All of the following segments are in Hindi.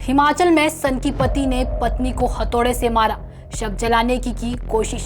हिमाचल में सन की पति ने पत्नी को हथौड़े से मारा, शव जलाने की कोशिश।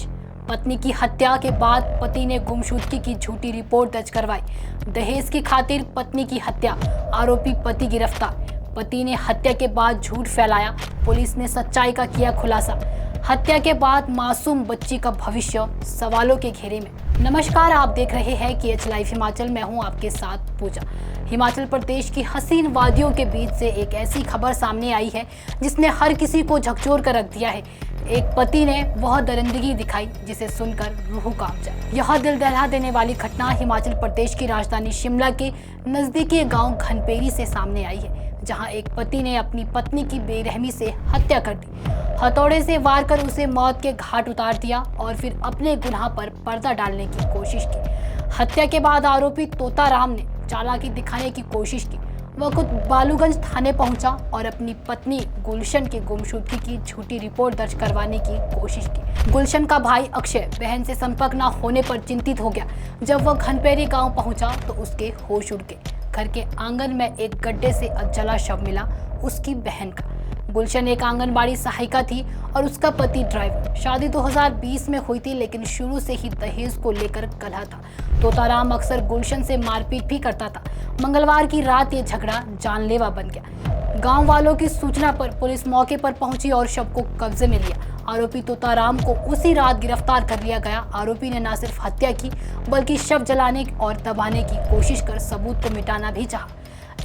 पत्नी की हत्या के बाद पति ने गुमशुदगी की झूठी रिपोर्ट दर्ज करवाई। दहेज की खातिर पत्नी की हत्या, आरोपी पति गिरफ्तार। पति ने हत्या के बाद झूठ फैलाया, पुलिस ने सच्चाई का किया खुलासा। हत्या के बाद मासूम बच्ची का भविष्य सवालों के घेरे में। नमस्कार, आप देख रहे हैं KH लाइव हिमाचल। मैं हूं आपके साथ पूजा। हिमाचल प्रदेश की हसीन वादियों के बीच से एक ऐसी खबर सामने आई है जिसने हर किसी को झकझोर कर रख दिया है। एक पति ने वह दरिंदगी दिखाई जिसे सुनकर रूह कांप जाए। यह दिल दहला देने वाली घटना हिमाचल प्रदेश की राजधानी शिमला के नजदीकी गांव घनपेरी से सामने आई है, जहां एक पति ने अपनी पत्नी की बेरहमी से हत्या कर दी। हथौड़े से वार कर उसे मौत के घाट उतार दिया और फिर अपने गुनाह पर पर्दा डालने की कोशिश की। हत्या के बाद आरोपी तोताराम ने चालाकी दिखाने की कोशिश की। वह खुद बालूगंज थाने पहुंचा और अपनी पत्नी गुलशन की गुमशुदगी की झूठी रिपोर्ट दर्ज करवाने की कोशिश की। गुलशन का भाई अक्षय बहन से संपर्क न होने पर चिंतित हो गया। जब वह घनपेरी गांव पहुंचा तो उसके होश उड़ गए। घर के आंगन में एक गड्ढे से जला शव मिला, उसकी बहन का। गुलशन एक आंगनबाड़ी सहायिका थी और उसका पति ड्राइवर। शादी 2020 में हुई थी, लेकिन शुरू से ही दहेज को लेकर कलह था। तोताराम अक्सर गुलशन से मारपीट भी करता था। मंगलवार की रात ये झगड़ा जानलेवा बन गया। गांव वालों की सूचना पर पुलिस मौके पर पहुंची और शव को कब्जे में लिया। आरोपी तोताराम को उसी रात गिरफ्तार कर लिया गया। आरोपी ने न सिर्फ हत्या की बल्कि शव जलाने और दबाने की कोशिश कर सबूत को मिटाना भी चाहा।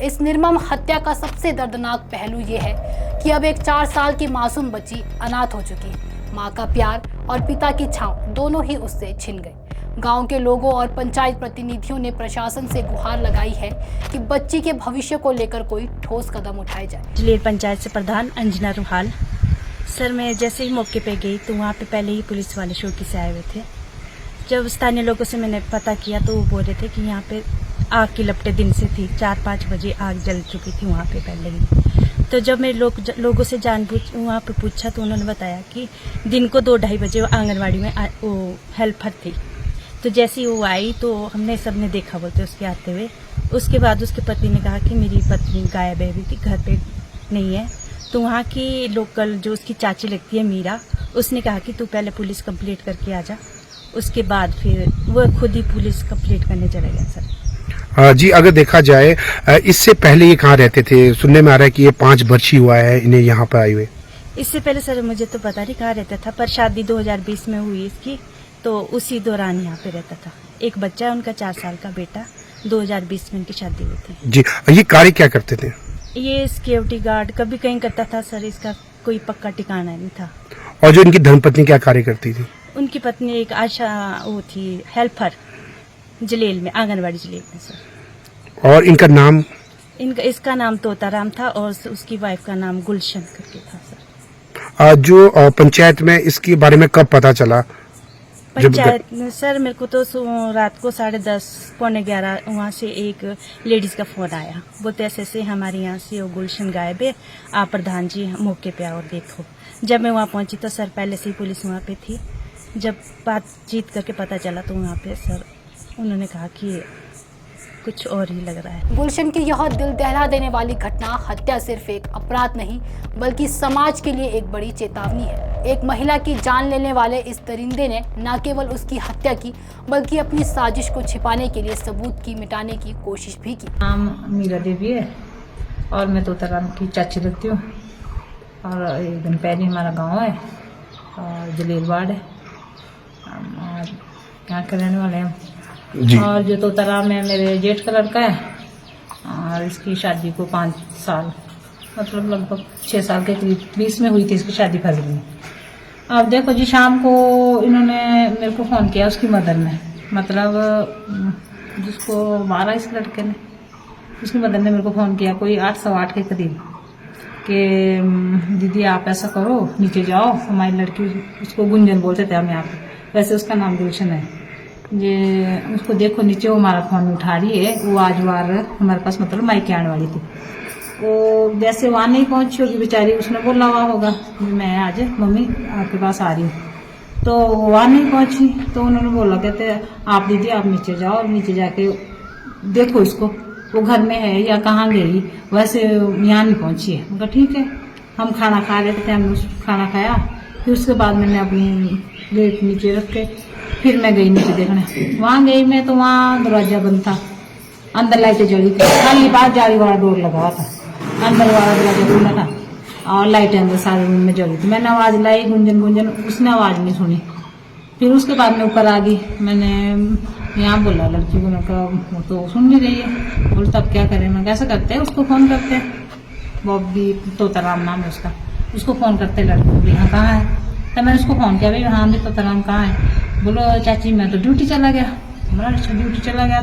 इस निर्मम हत्या का सबसे दर्दनाक पहलू ये है कि अब एक 4 साल की मासूम बच्ची अनाथ हो चुकी है। माँ का प्यार और पिता की छांव दोनों ही उससे छिन गए। गांव के लोगों और पंचायत प्रतिनिधियों ने प्रशासन से गुहार लगाई है कि बच्ची के भविष्य को लेकर कोई ठोस कदम उठाए जाए। जलेल पंचायत से प्रधान अंजना रुहाल। सर, मैं जैसे ही मौके पे गई तो वहाँ पे पहले ही पुलिस वाले शौकी से आए हुए थे। जब स्थानीय लोगों से मैंने पता किया तो वो बोल रहे थे कि यहाँ पे आग की लपटें दिन से थी। 4-5 बजे आग जल चुकी थी वहाँ पे पहले ही। तो जब मैं लोगों से जानबूझ वहाँ पे पूछा तो उन्होंने बताया कि दिन को 2-2:30 बजे वो आंगनबाड़ी में वो हेल्पर थी। तो जैसे ही वो आई तो हमने सबने देखा बोलते उसके आते हुए। उसके बाद उसके पति ने कहा कि मेरी पत्नी गायब है, अभी घर पे नहीं है। तो वहाँ की लोकल जो उसकी चाची लगती है मीरा, उसने कहा कि तू पहले पुलिस कंप्लेंट करके आ जा। उसके बाद फिर वो खुद ही पुलिस कंप्लेंट करने चले गया। सर जी, अगर देखा जाए इससे पहले ये कहाँ रहते थे? सुनने में आ रहा है कि ये 5 वर्ष ही हुआ है इन्हें यहाँ पर आए हुए। इससे पहले सर मुझे तो पता नहीं कहाँ रहता था, पर शादी 2020 में हुई इसकी, तो उसी दौरान यहाँ पे रहता था। एक बच्चा है उनका, 4 साल का बेटा। 2020 में इनकी शादी हुई थी। जी, ये कार्य क्या करते थे? ये सिक्योरिटी गार्ड कभी कहीं करता था सर, इसका कोई पक्का ठिकाना नहीं था। और जो इनकी धर्मपत्नी क्या कार्य करती थी? उनकी पत्नी एक आशा वो थी, हेल्पर जलेल में, आंगनबाड़ी जलेल में सर। और इनका नाम? इसका नाम तोताराम था और उसकी वाइफ का नाम गुलशन करके था सर। जो पंचायत में इसके बारे में कब पता चला? पंचायत में सर मेरे को तो रात को 10:30 पौने 11 वहाँ से एक लेडीज का फोन आया। बोलते ऐसे हमारे यहाँ से वो गुलशन गायब है, आप प्रधान जी मौके पे आओ और देखो। जब मैं वहाँ पहुँची तो सर पहले से ही पुलिस वहाँ पे थी। जब बातचीत करके पता चला तो वहाँ पे सर उन्होंने कहा कि कुछ और ही लग रहा है। गुलशन की यह दिल दहला देने वाली घटना हत्या सिर्फ एक अपराध नहीं बल्कि समाज के लिए एक बड़ी चेतावनी है। एक महिला की जान लेने वाले इस दरिंदे ने न केवल उसकी हत्या की बल्कि अपनी साजिश को छिपाने के लिए सबूत की मिटाने की कोशिश भी की। नाम मीरा देवी है और मैं तोताराम की चाची लगती हूँ और घनपेरी हमारा गाँव है और जलेल वार्ड है और यहाँ के रहने वाले हैं। और जो तोताराम है मेरे जेठ का लड़का है और इसकी शादी को 5 साल मतलब लगभग 6 साल के करीब 20 में हुई थी इसकी शादी फरवरी में। अब देखो जी, शाम को इन्होंने मेरे को फ़ोन किया उसकी मदर ने, मतलब जिसको मारा इस लड़के ने, उसकी मदर ने मेरे को फ़ोन किया कोई 8-8:15 के करीब कि दीदी आप ऐसा करो, नीचे जाओ, हमारी लड़की, उसको गुंजन बोलते थे हम यहाँ पे, वैसे उसका नाम गुलशन है, ये उसको देखो नीचे, वो हमारा फोन उठा रही है। वो आज वार हमारे पास मतलब मायके आने वाली थी। वो जैसे वहाँ नहीं पहुंची होगी बेचारी, उसने बोला हुआ होगा मैं आज मम्मी आपके पास आ रही हूँ, तो वहाँ नहीं पहुंची। तो उन्होंने बोला कहते आप दीदी आप नीचे जाओ और नीचे जाके देखो इसको, वो घर में है या कहाँ गई, वैसे यहाँ नहीं पहुंची है। उनका ठीक है, हम खाना खा रहे थे, हमने खाना खाया। फिर उसके बाद मैंने अपनी गेट नीचे रख के फिर मैं गई नीचे देखने। वहाँ गई मैं तो वहाँ दरवाजा बंद था, अंदर लाइटें जली थी, खाली बाहर जाली वाला डोर लगा हुआ था, अंदर वाला दरवाजा खुला था और लाइटें अंदर सारे रूम में जली थी। मैंने आवाज़ लाई गुंजन गुंजन, उसने आवाज़ नहीं सुनी। फिर उसके बाद मैं ऊपर आ गई, मैंने यहाँ बोला लड़की को, मैं कहा वो तो सुन नहीं रही है। बोल तब क्या करें, मैं कैसे करते हैं, उसको फ़ोन करते हैं, बॉबी तोताराम नाम है उसका, उसको फ़ोन करते लड़की को, यहाँ कहाँ है। तो मैंने उसको फ़ोन किया, भाई हाँ भी तोताराम कहाँ है। बोलो चाची मैं तो ड्यूटी चला गया। बोला अच्छा ड्यूटी चला गया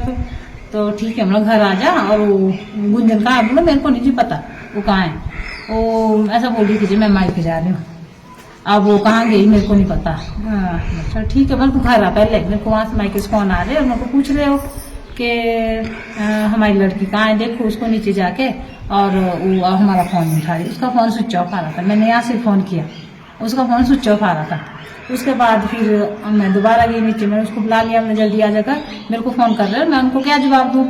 तो ठीक है, मतलब घर आ जा। और वो गुंजन कहाँ है, बोलो मेरे को नहीं जी पता वो कहाँ है। वो ऐसा बोल रही थी जी मैं मायके जा रही हूँ, अब वो कहाँ गई मेरे को नहीं पता। अच्छा ठीक है, बोल तू घर आ पहले, मेरे को वहाँ से मायके से फोन आ रहे और मेरे को पूछ रहे हो कि हमारी लड़की कहाँ है, देखो उसको नीचे जाके। और वो हमारा फ़ोन नहीं उठा रही, उसका फ़ोन स्विच ऑफ आ रहा था। मैंने यहाँ से फ़ोन किया, उसका फ़ोन स्विच ऑफ आ रहा था। उसके बाद फिर मैं दोबारा गई नीचे, मैंने उसको बुला लिया, मैंने जल्दी आ जाकर, मेरे को फ़ोन कर रहे हैं, मैं उनको क्या जवाब दूँ,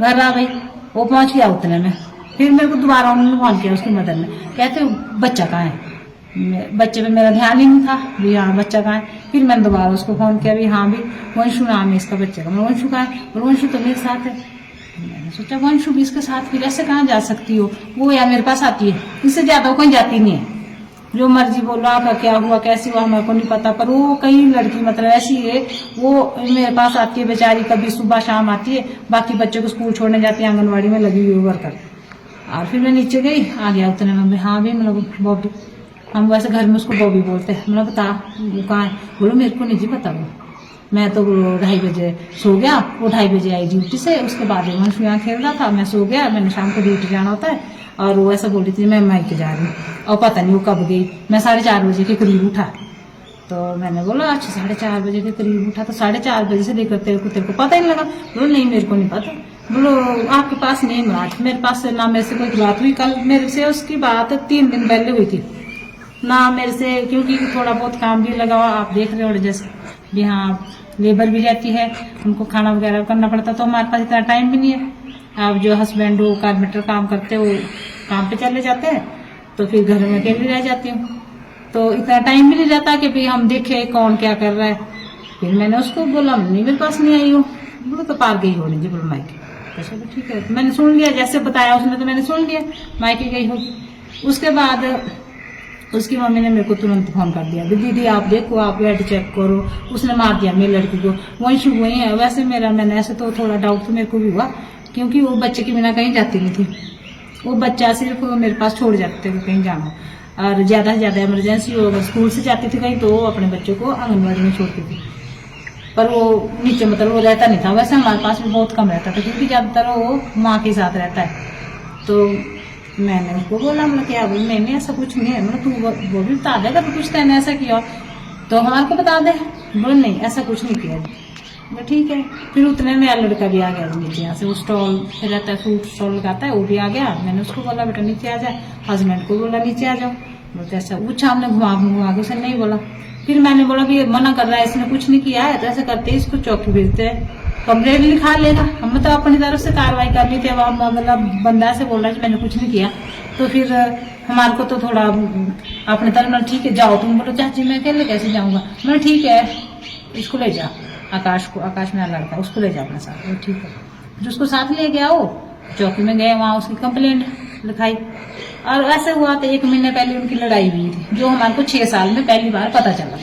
घर आ भाई। वो पहुँच गया उतने में। फिर मेरे को दोबारा उन्होंने फ़ोन किया उसकी मदर ने, कहते बच्चा कहाँ है। बच्चे पे मेरा ध्यान ही नहीं था भी हाँ बच्चा कहाँ है। फिर मैंने दोबारा उसको फ़ोन किया भी हाँ भी वंशु नाम है इसका बच्चे का। मैं वंशु कहाँ है, बोलो वंशु तो मेरे साथ है। मैंने सोचा वंशु भी इसके साथ फिर ऐसे कहाँ जा सकती हो, वो या मेरे पास आती है, इससे ज़्यादा वो कहीं जाती नहीं है। जो मर्जी बोलो आपका क्या हुआ कैसी हुआ हमें को नहीं पता, पर वो कहीं लड़की मतलब ऐसी है, वो मेरे पास आती है बेचारी, कभी सुबह शाम आती है, बाकी बच्चों को स्कूल छोड़ने जाती है, आंगनबाड़ी में लगी हुई वर्कर। और फिर मैं नीचे गई, आ गया उतने में हाँ भी मतलब बॉबी, हम वैसे घर में उसको बॉबी बोलते हैं। मतलब बता वो कहाँ है, बोलो मेरे को नहीं जी पता वो, मैं तो 2:30 बजे सो गया, वो 2:30 बजे आई ड्यूटी से। उसके बाद वंशु यहाँ खेल रहा था, मैं सो गया, मैंने शाम को ड्यूटी जाना होता है। और वो ऐसा बोल रही थी मैं मायके जा रही हूँ, और पता नहीं वो कब गई। मैं 4:30 बजे के करीब उठा, तो मैंने बोला अच्छा 4:30 बजे के करीब उठा, तो 4:30 बजे से लेकर तेरे को पता ही नहीं लगा। बोलो नहीं मेरे को नहीं पता। बोलो आपके पास नहीं बात, मेरे पास ना मेरे से कोई बात हुई, कल मेरे से उसकी बात 3 दिन पहले हुई थी ना मेरे से, क्योंकि थोड़ा बहुत काम भी लगा हुआ, आप देख रहे हो जैसे भी हाँ लेबर भी रहती है, उनको खाना वगैरह करना पड़ता, तो हमारे पास इतना टाइम भी नहीं है। अब जो हस्बैंड वो कारपेंटर काम करते वो काम पे चले जाते हैं, तो फिर घर में अकेली रह जाती हूँ, तो इतना टाइम भी नहीं रहता कि भाई हम देखें कौन क्या कर रहा है। फिर मैंने उसको बोला नहीं मेरे पास नहीं आई हो। बोलो तो पार गई हो नहीं जी, बोलो मायके। चलो ठीक है, तो मैंने सुन लिया जैसे बताया उसने, तो मैंने सुन लिया मायके गई होगी। उसके बाद उसकी मम्मी ने मेरे को तुरंत फोन कर दिया, दीदी आप देखो आप बेड चेक करो, उसने मार दिया मेरी लड़की को, वंशु वही है। वैसे मैंने ऐसे तो थोड़ा डाउट तो मेरे को भी हुआ, क्योंकि वो बच्चे के बिना कहीं जाती नहीं थी, वो बच्चा सिर्फ मेरे पास छोड़ जाते थे कहीं जाना, और ज़्यादा से ज़्यादा इमरजेंसी हो, अगर स्कूल से जाती थी कहीं तो वो अपने बच्चों को आंगनबाड़ी में छोड़ती थी। पर वो नीचे मतलब वो रहता नहीं था, वैसे हमारे पास भी बहुत कम रहता था, क्योंकि ज़्यादातर वो माँ के साथ रहता है। तो मैंने उसको बोला मतलब क्या बोल नहीं ऐसा कुछ नहीं है, मतलब तू वो भी बता देगा तो कुछ तेने ऐसा किया तो हमारे को बता दे। बोले नहीं ऐसा कुछ नहीं किया। बोले ठीक है। फिर उतने में लड़का भी आ गया नीचे, यहाँ से वो स्टॉल रहता है, सूट स्टॉल लगाता है, वो भी आ गया। मैंने उसको बोला बेटा नीचे आ जाए, हस्बैंड को बोला नीचे आ जाओ। बोलते ऐसा पूछा हमने घुमा के, उसने नहीं बोला। फिर मैंने बोला कि ये मना कर रहा है, इसने कुछ नहीं किया है, तो ऐसा करते इसको चौकी भेजते हैं, कंप्लेंट लिखा लेगा। हमें तो अपनी तरफ से कार्रवाई करनी थी, अब मतलब बंदा से बोल रहा है कि मैंने कुछ नहीं किया, तो फिर हमारे को तो थोड़ा अपने तरफ में ठीक है जाओ तुम। बोलो चाची मैं अकेले कैसे जाऊंगा। मैंने ठीक है इसको ले जा, आकाश को, आकाश मेरा लड़का, उसको ले जाओ अपने साथ। वो ठीक है, फिर उसको साथ ले गया, वो चौकी में गए, वहाँ उसकी कंप्लेंट लिखाई। और ऐसे हुआ तो 1 महीने पहले उनकी लड़ाई हुई थी, जो हमारे को 6 साल में पहली बार पता चला।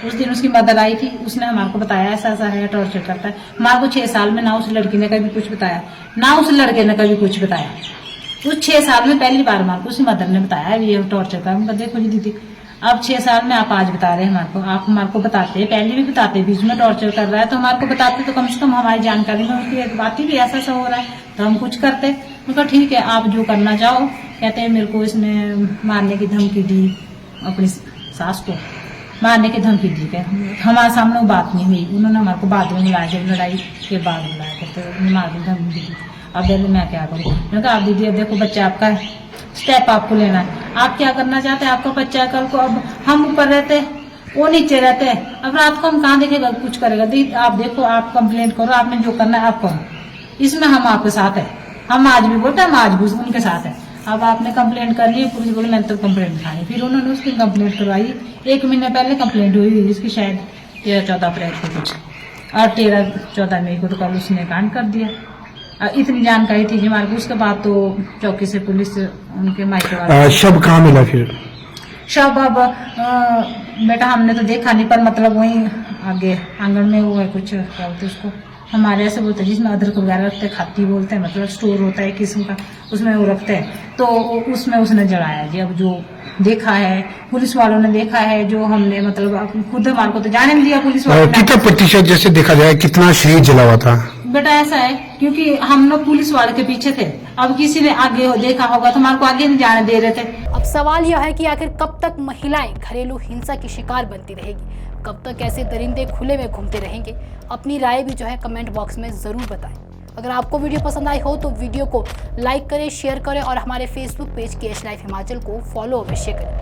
उस दिन उसकी मदर आई थी, उसने हमारे को बताया ऐसा ऐसा है, टॉर्चर करता है। हमारे को 6 साल में ना उस लड़की ने कभी कुछ बताया, ना उस लड़के ने कभी कुछ बताया। उस 6 साल में पहली बार हमारे को उसकी मदर ने बताया ये टॉर्चर का। मैं देखो जी दीदी, अब 6 साल में आप आज बता रहे हैं हमारे को, आप हमारे को बताते हैं, पहले भी बताते, बीच में टॉर्चर कर रहा है तो हमारे को बताते, तो कम से कम हमारी जानकारी में उसकी बात ही भी ऐसा ऐसा हो रहा है तो हम कुछ करते। उनका ठीक है आप जो करना चाहो। कहते हैं मेरे को इसने मारने की धमकी दी, अपनी सास को मारने की धमकी दी है। हमारे सामने वो बात नहीं हुई, उन्होंने हमारे को बाद में बुलाया, जब लड़ाई के बाद बुलाया करते मारने की धमकी दी। अब दीदी मैं क्या करूँ, मैंने कहा आप दीदी देखो बच्चा आपका है, स्टेप आपको लेना है, आप क्या करना चाहते हैं, आपका बच्चा कल को, अब हम ऊपर रहते वो नीचे रहते हैं, अब रात को हम कहाँ देखेगा कुछ करेगा। दीदी आप देखो आप कंप्लेंट करो, आपने जो करना है आप करो, इसमें हम आपके साथ है। हम आज भी बोलते हैं, हम आज भी उनके साथ है। अब आपने कंप्लेंट कर ली, पुलिस बोले मैंने तो कंप्लेंट लिखाई। फिर उन्होंने उसकी कंप्लेंट करवाई। 1 महीने पहले कंप्लेंट हुई हुई इसकी, शायद 13-14 अप्रैल को कुछ, और 13-14 मई को तो कल उसने कांड कर दिया। इतनी जानकारी थी कि हमारे को। उसके बाद तो चौकी से पुलिस उनके मायके वाले शव कहाँ मिला फिर? शव अब बेटा हमने तो देखा नहीं, पर मतलब वहीं आगे आंगन में वो है कुछ, क्या बोलते उसको, हमारे ऐसे बोलते हैं जिसमें अदरक वगैरह रखते हैं, खाती बोलते हैं, मतलब स्टोर होता है किस्म का, उसमें वो रखते हैं, तो उसमें उसने जलाया जी। अब जो देखा है पुलिस वालों ने देखा है, जो हमने मतलब खुद हमारे को तो जाने नहीं दिया पुलिस वालों ने। कितना प्रतिशत जैसे देखा जाए कितना शरीर जला हुआ था? बेटा ऐसा है क्योंकि हम लोग पुलिस वाले के पीछे थे, अब किसी ने आगे देखा होगा तो हमारे को आगे नहीं जाने दे रहे थे। अब सवाल यह है कि आखिर कब तक महिलाएं घरेलू हिंसा की शिकार बनती रहेगी, कब तक ऐसे दरिंदे खुले में घूमते रहेंगे? अपनी राय भी जो है कमेंट बॉक्स में ज़रूर बताएं। अगर आपको वीडियो पसंद आई हो तो वीडियो को लाइक करें, शेयर करें और हमारे Facebook page KH life Himachal को फॉलो अवश्य करें।